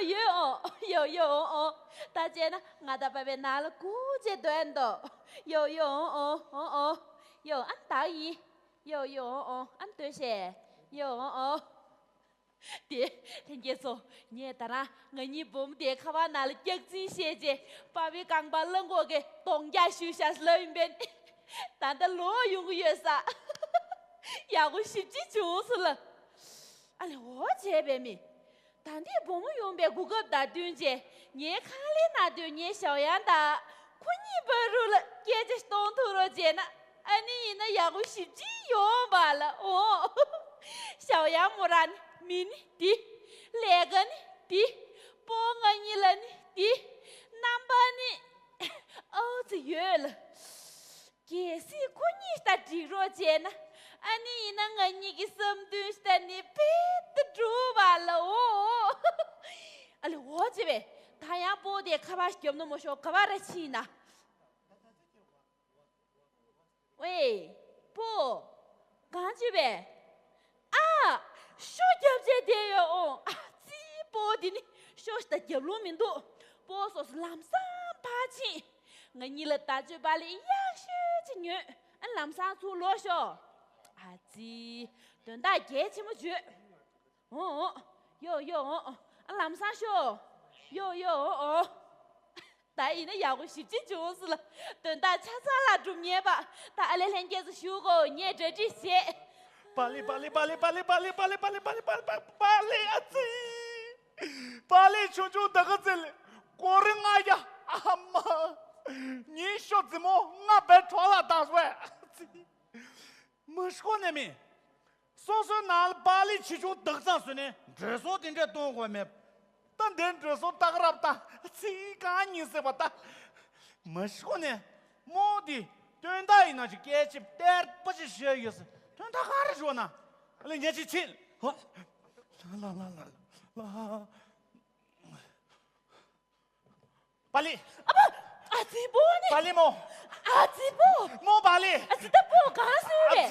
有，大姐呢？俺在外边拿了古阶段的，有，俺大姨，俺对象，爹，听姐说，你当然，你不爹看我拿了经济写的，把we刚把冷我给东家修下是那边，但的罗用个月啥，要我实际就是了，俺我这边没。但你不用别顾个大东西，你看你那对你小样的，可你不如了，也就是东头了钱呢，你那要我实际用罢了哦。小样木然，明的，那个的，不我你了的，那么你，这月了，也是可你的地罗钱呢。你那你个什么东西的你背得住罢了哦？我这边太阳不得看把什么么说看把的气呢？喂，不，干这边啊，说叫这点哟这不的呢，说是的叫农民多，不说是南山八千，你了大嘴巴里养血的女，南山出罗说。子，等大姐怎么去？南山说，大姨那要我实际就是了。等大叉叉拉住面吧，大二两天是修个，你也这些。巴黎啊子，巴黎求求那个子了，过人啊呀，阿妈，你说怎么我白穿了打算？没说呢没，说拿了巴黎其中得上去呢，这说的这东西没，但这说打个拉打，这干你是不打？没说呢，没的，对大人那就该去，但不是这意思，对他还是说呢，人家去亲，好，啦，巴黎，不，这不呢？巴黎么？这不，没巴黎，这都不干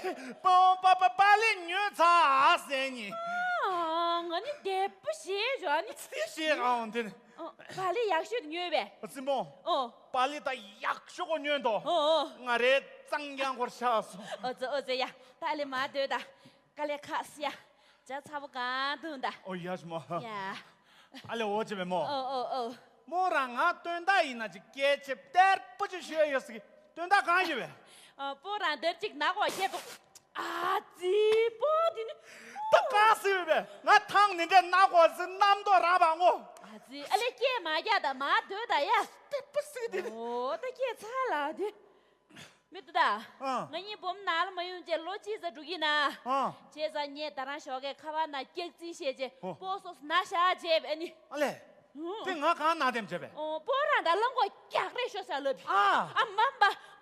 事的，巴黎女咋生你？我爹不写着你。写啊，对的。巴黎养血的女呗。怎么？巴黎的养血的女多。我这张扬我下手。这呀，大里妈对的，干来卡死呀，这差不感动的。呀什么？呀。我这边么？莫让我蹲大一那就给去，但不就学意思？蹲大干去呗。不然得这拿我去不？这不的呢？他干死呗！我躺人家拿我是那么多喇叭我。这，干嘛呀的嘛对的呀？这不是的。他给惨了的。没得的。你不拿了没用这逻辑在注意呢？接着你当然小个看完那经济学的，不说是拿下这呗你。对我刚拿点这呗。不然的，让我夹来说啥了？妈妈，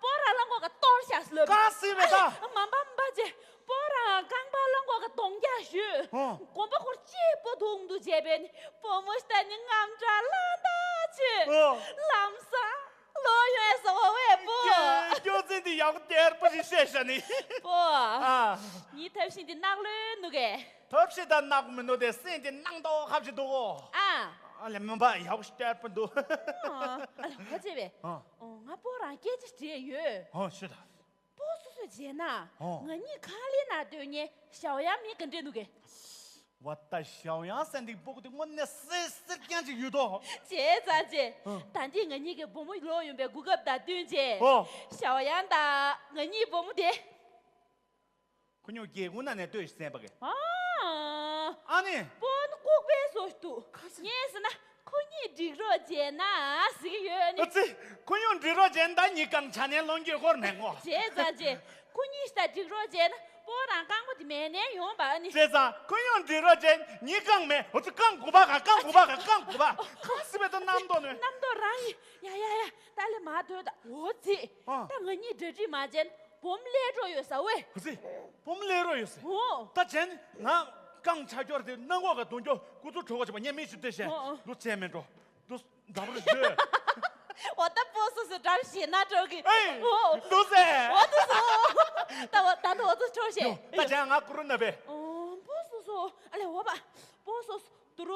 不然让我个倒下是了。干死呗他。妈这，不然刚把让我个东家去。我不会接不通的这边，不么是你俺家烂大去。南山。老远是我也不，就真的要个点不是谢谢你。不你头先的哪里那个？头先的哪个门都得，现在哪到还是多。你们把要个点不多。我这边，我不然给这节约。是的。不是说钱呐，你看你那对呢，小杨没跟着那个。我的小杨生的不的，我那死讲就有多。这咋子？但是你个不么老用别顾个大东西。小杨的，你不么的。可你结婚那对三百个。呢？不，我别说多，你是那，可你这个钱呐，是个月呢。可用这个钱，但你刚才年弄结婚没我。这咋子？可你是这个钱。不然讲我的每年用吧你。这啥？可用这个钱，你讲没？我就讲古巴，看是不是都那么多呢？那么多人呀！但是嘛多的，我这，但我你这嘛钱，我们来着有啥喂？不是，我们来着有啥？他钱那刚才叫的，那我个东西，我就说去吧，你没去这些，都前面着，都咋不是？我的 boss 是张喜那周给，都是，我都是，但我都抽些。大家俺不认得呗。不是说，我把，boss boss 드루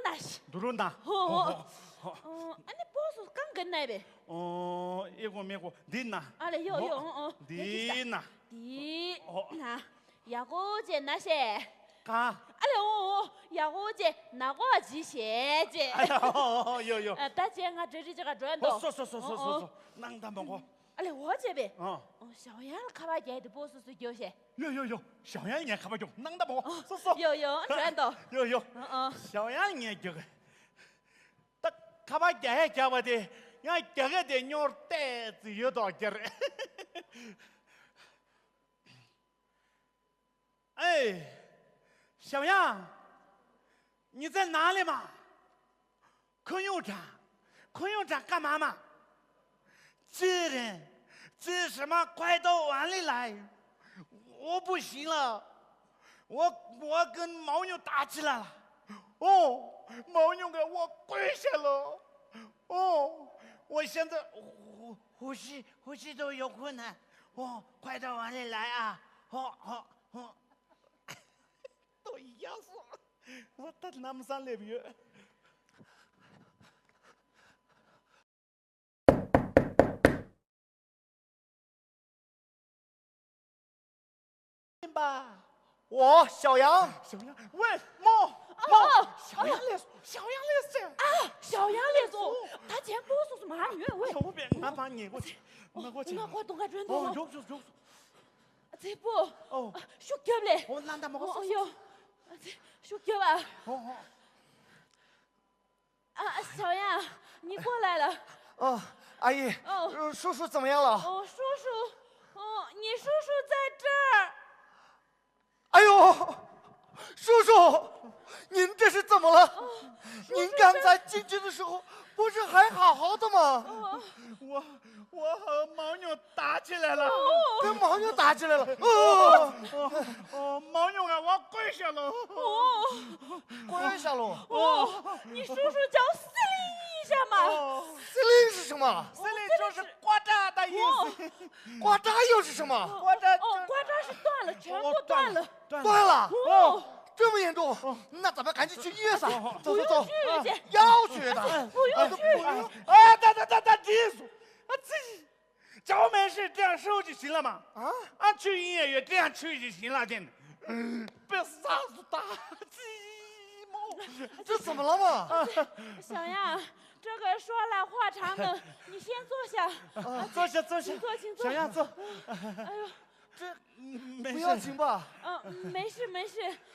나시. 누른다. 아니 boss 강 건나베. 이거 메고 딘나. 알레 요. 딘나. 디. 나. 야고제 나세. 가. 알레 야고제 나고지 셰제. 요. 다쟁아 저리저가转도. 소소소소소. 낭다 먹어. 알레 워제베. 小杨卡巴姐的 boss 是有些。요. 小杨也看不中，낭다 먹어. 소소. 有转도. 요. 小杨也这个。딱 가봐야 잡아대. 야 저게 대녀 때 지여도 저래. 哎，小杨，你在哪里嘛？空油站干嘛嘛？这人，这什么快到碗里来，我不行了，我跟牦牛打起来了，牦牛给我跪下了，我现在呼吸都有困难，快到碗里来啊，都一样死了，我到他们山里边。吧，我小杨，喂，小杨来说，小杨来说，他见 boss 是马女喂。小别俺把你过去，我动个转动。有。这不，学脚嘞。难道我哟，学脚啊。小杨，你过来了。阿姨，叔叔怎么样了？叔叔，你叔叔在这儿。哎呦，叔叔，您这是怎么了？您刚才进去的时候不是还好好的吗？我和牦牛打起来了，跟牦牛打起来了。牦牛啊，我跪下了。跪下喽。你叔叔叫司令一下嘛。司令是什么？司令就是呱嗒的意思。呱嗒又是什么？呱嗒。呱嗒是断了，全部断了。断了。这么严重？那咱们赶紧去医院上。走。要去的。不用去。等技术。叫我没事这样收就行了嘛？俺去营业院这样去就行了，真的。别啥子打鸡毛。这怎么了嘛？小杨，这个说来话长的，你先坐下。坐下。请坐。小杨坐。哎呦，这不要紧吧？没事。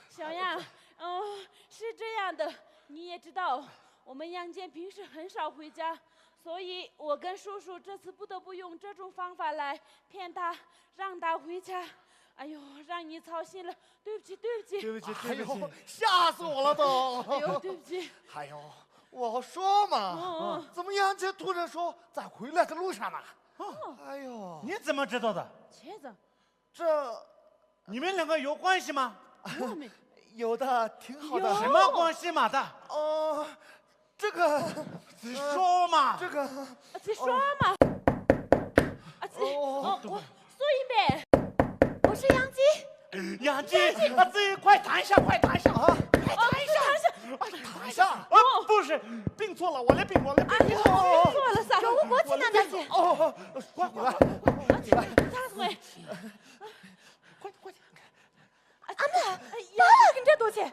小杨，是这样的，你也知道，我们杨戬平时很少回家。所以我跟叔叔这次不得不用这种方法来骗他，让他回家。哎呦，让你操心了，对不起。哎呦，吓死我了都！哎呦，对不起。哎呦，我说嘛，怎么杨戬突然说在回来的路上呢？哎呦，你怎么知道的？茄子，这你们两个有关系吗？我们有的挺好的。什么关系嘛的？这个，你说嘛。这个，你说嘛。我苏银贝，我是杨姬。杨姬，快谈一下啊！快谈一下。不是，并错了，我来并。错了啥？我过去拿大姐。快过来。他会。快。俺们爸爸跟这多去。杨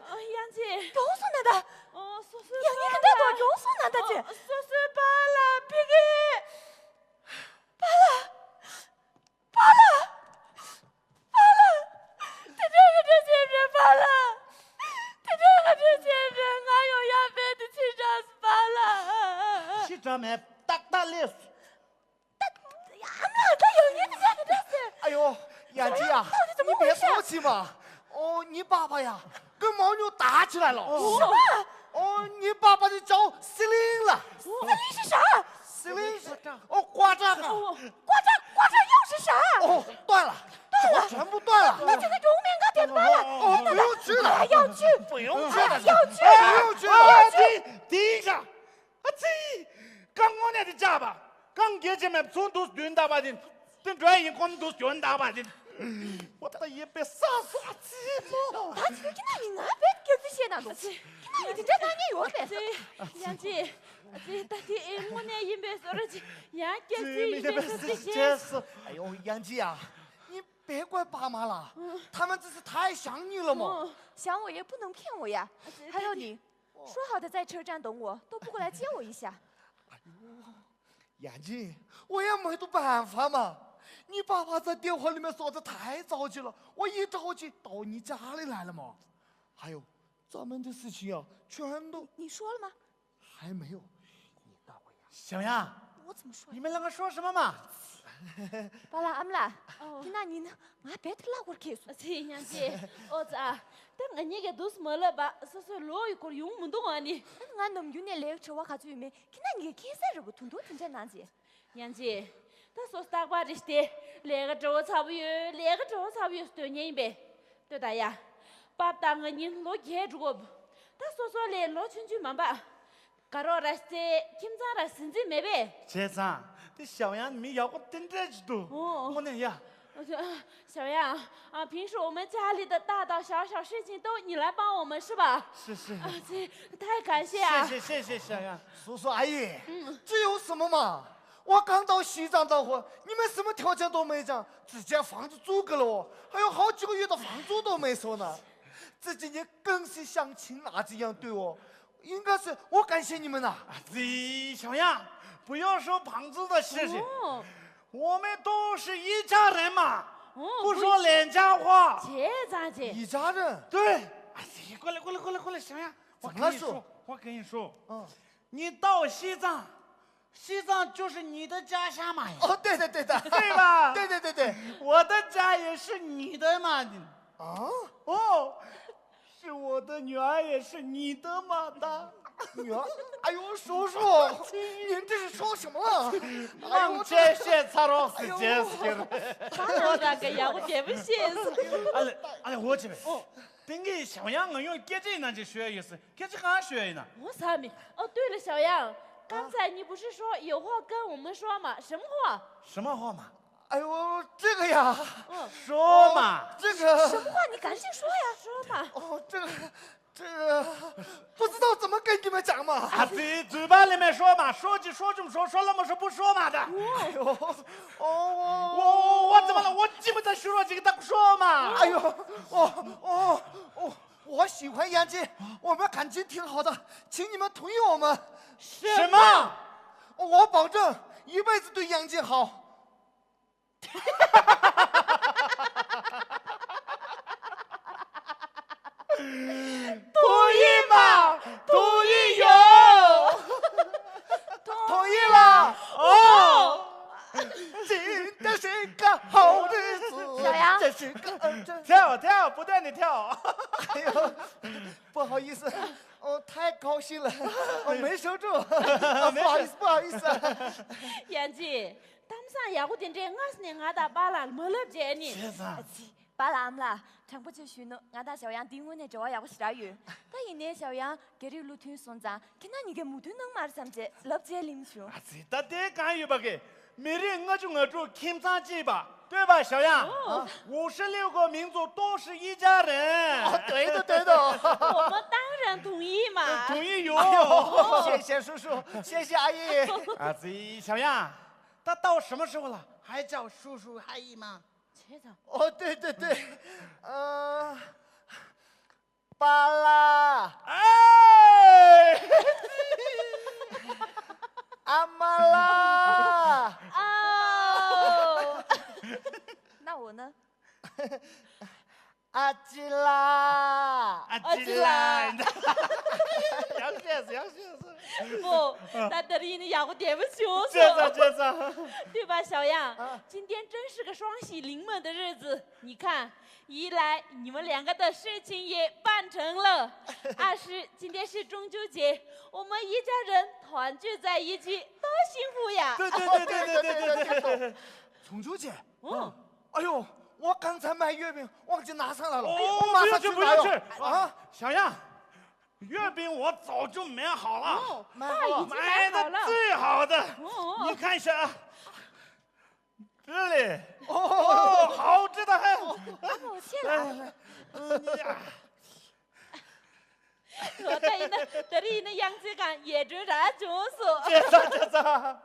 姬。肉松拿的。杨你跟这多肉松拿的去。说罢了，别给。罢了。在这个这些人罢了。在这个这些人，俺有杨飞的气场是罢了。气场没大累死。俺们他有你的家的这些。哎呦，杨姬啊，你别生气嘛。你爸爸呀，跟牦牛打起来了。什么？你爸爸就叫司令了。司令是啥？司令是呱嗒。呱嗒又是啥？断了，全部断了。那就在中面给点完了。不用去了。要去。不用去了。要去。不用去了。停一下。刚我俩的家吧，刚给前面冲突选打吧的，等转移光都选打吧的。我的一杯啥耍鸡嘛？他去给那你俺别给这些那东西，给那你这拿你用呗。杨姐，到底我那一杯说了去，杨姐这这一没杯说这这些。解释。哎呦，杨姐啊，你别怪爸妈了，他们只是太想你了嘛。想我也不能骗我呀。还有你，说好的在车站等我，都不过来接我一下。杨姐，我也没得办法嘛。你爸爸在电话里面说的太着急了，我一着急到你家里来了嘛。还有，咱们的事情啊，全都你说了吗？还没有。你等我呀。小杨，我怎么说呀？你们两个说什么嘛？巴拉阿姆拉，给那你呢？俺别的拉过去说。杨姐，儿子啊，但俺那个都是没了吧？说老一个用不动啊你。俺能用点来车我卡住没？给那你开啥这个tundu tundu在哪子？杨姐，他说是大瓜这些，那个周差不多，那个周差不多是多年一百，对大呀。爸当个人老开住个不？他说来老群群嘛吧，搞到那些今早那甚至没呗。姐长，这小杨你们要我等着去都。我那呀。我说小杨啊，平时我们家里的大大小小事情都你来帮我们是吧？是。啊，这太感谢啊！谢谢小杨。叔叔阿姨，这有什么嘛？我刚到西藏当货，你们什么条件都没讲，直接房子租给了我，还有好几个月的房租都没收呢。这几年更是像亲儿子一样对我，应该是我感谢你们呐。这小杨，不要说房子的事情，我们都是一家人嘛，不说两家话。这咋子？一家人。对，哎，过来，小杨，我跟你说，你到西藏。西藏就是你的家乡嘛？哦，对的，对吧？对，我的家也是你的嘛？啊？哦，是我的女儿也是你的嘛的。女儿？哎呦，叔叔，您这是说什么了？忙这些才老是解释了。我那个呀，我对不起。哎呀，我这边。等给小杨我用给这那就学意思，给这俺学呢。我啥没？哦，对了，小杨。刚才你不是说有话跟我们说吗？什么话？什么话嘛？哎呦，这个呀，说嘛，这个什么话？你赶紧说呀！说嘛。哦，这个，不知道怎么跟你们讲嘛。啊，嘴巴里面说嘛，说就说这么说，说了么说不说嘛的。哎呦，我怎么了？我记不得学了这个当说嘛。哎呦，我喜欢杨姐，我们感情挺好的，请你们同意我们。什么？我保证一辈子对杨姐好。同意吗？同意有。同意了。哦。今天是个好日子。小杨，这是个跳，不断的跳。哎呦，不好意思，太高兴了，没收住，不好意思。杨姐，他们上雅虎点这，俺是那俺大巴了，没了接你。巴拉姆啦，唱不就许呢？俺大小杨顶我那这呀，我是大鱼。但一年小杨给这路途送葬，看那你个木头能马上接，lập接领袖。这到底干预吧给，每人我就听咱记吧，对吧，小杨？56个民族都是一家人。对的。我们当然同意嘛。同意有。谢谢叔叔，谢谢阿姨。这小杨，他到什么时候了，还叫叔叔阿姨吗？哦，对，巴拉，哎，阿妈啦，哦，那我呢？阿基拉，要学不，那等于你雅虎点不清楚。这对吧，小杨？今天真是个双喜临门的日子。你看，一来你们两个的事情也办成了，二是今天是中秋节，我们一家人团聚在一起，多幸福呀！对。中秋节，哎呦，我刚才买月饼忘记拿上来了，我马上去拿去啊！小杨，月饼我早就买好了，爸已经买好了，最好的，你看一下啊。是嘞。哦，好吃的很。我谢了。我带那样子干也知啥中暑。介绍介绍。